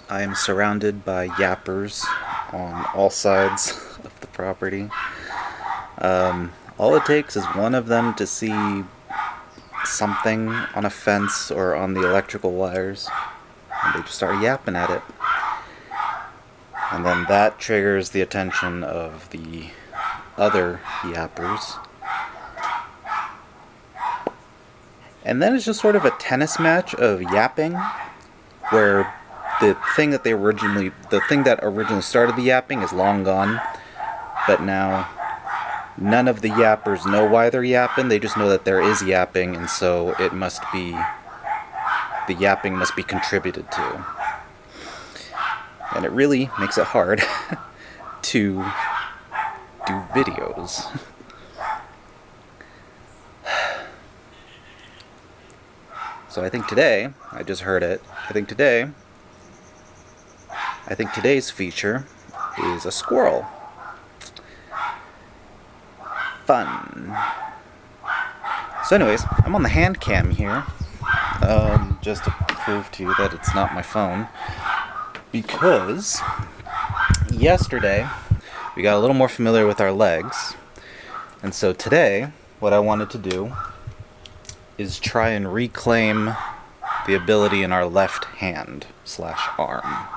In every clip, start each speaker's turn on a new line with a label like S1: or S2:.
S1: I am surrounded by yappers on all sides of the property. All it takes is one of them to see something on a fence or on the electrical wires, and they just start yapping at it. And then that triggers the attention of the other yappers. And then it's just sort of a tennis match of yapping, where the thing that originally started the yapping is long gone, but now none of the yappers know why they're yapping. They just know that there is yapping, and so the yapping must be contributed to. And it really makes it hard to do videos. So I think today, I just heard it, I think today's feature is a squirrel. Fun. So anyways, I'm on the hand cam here, just to prove to you that it's not my phone, because yesterday we got a little more familiar with our legs, and so today what I wanted to do is try and reclaim the ability in our left hand / arm.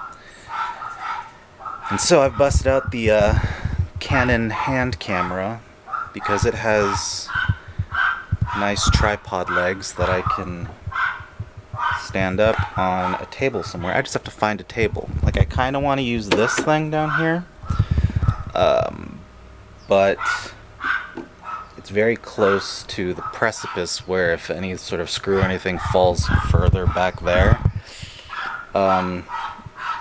S1: And so I've busted out the Canon hand camera because it has nice tripod legs that I can stand up on a table somewhere. I just have to find a table. Like, I kind of want to use this thing down here, but it's very close to the precipice where if any sort of screw or anything falls further back there,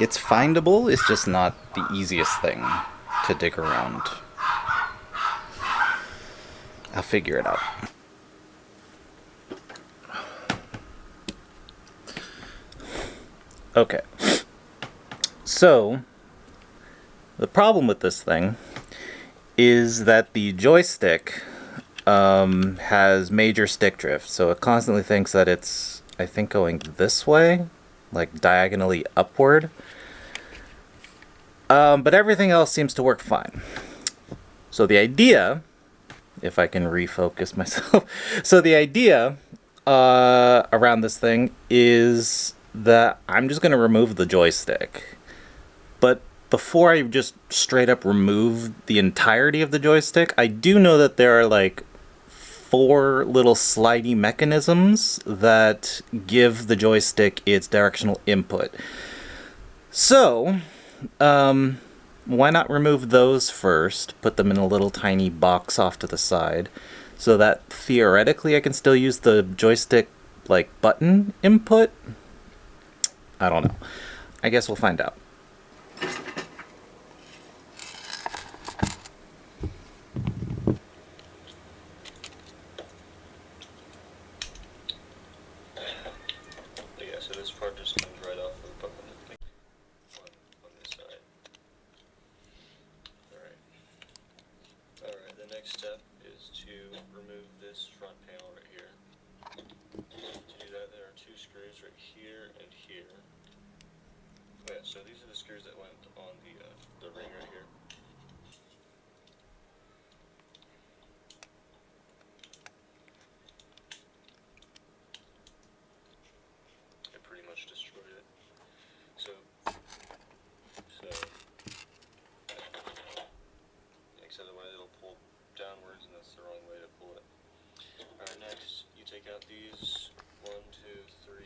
S1: it's findable. It's just not the easiest thing to dig around. I'll figure it out. Okay. So, the problem with this thing is that the joystick has major stick drift, so it constantly thinks that it's, I think, going this way, like diagonally upward. But everything else seems to work fine. So the idea, if I can refocus myself, so the idea around this thing is that I'm just going to remove the joystick. But before I just straight up remove the entirety of the joystick, I do know that there are like 4 little slidey mechanisms that give the joystick its directional input. So, why not remove those first, put them in a little tiny box off to the side, so that theoretically I can still use the joystick, like, button input? I don't know. I guess we'll find out. So this part just comes right off the button on this side. Alright, the next step is to remove this front panel right here. To do that, there are 2 screws right here and here. Oh yeah, so these are the screws that went on the ring right here. It pretty much destroyed it. So because otherwise it'll pull downwards, and that's the wrong way to pull it. Alright, next you take out these 1, 2, 3.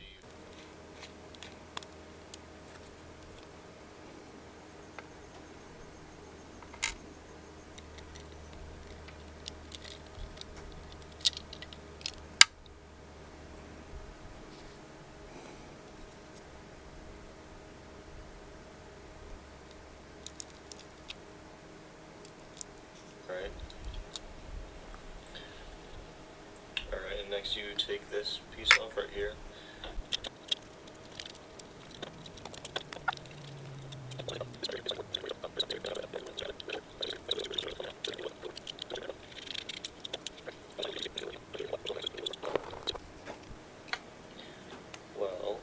S1: Alright, and next you take this piece off right here. Well,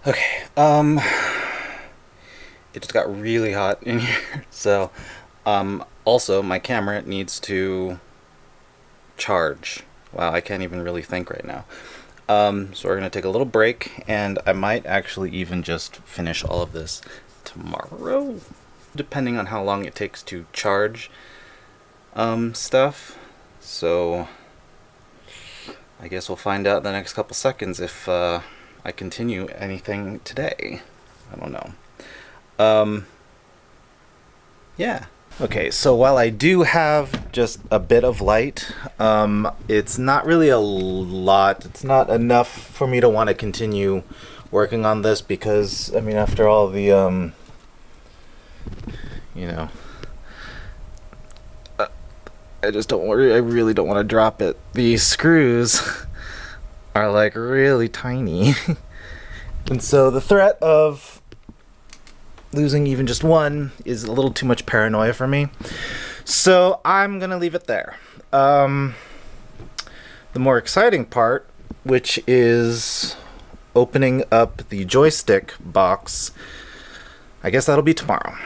S1: Okay, it just got really hot in here. So, also my camera needs to charge. Wow, I can't even really think right now. So we're gonna take a little break, and I might actually even just finish all of this tomorrow, depending on how long it takes to charge stuff. So I guess we'll find out in the next couple seconds if I continue anything today. I don't know. Yeah. Okay, so while I do have just a bit of light, it's not really a lot. It's not enough for me to want to continue working on this because, I mean, after all the, you know, I just don't worry. I really don't want to drop it. These screws are like really tiny. And so the threat of losing even just one is a little too much paranoia for me. So I'm going to leave it there. The more exciting part, which is opening up the joystick box, I guess that'll be tomorrow.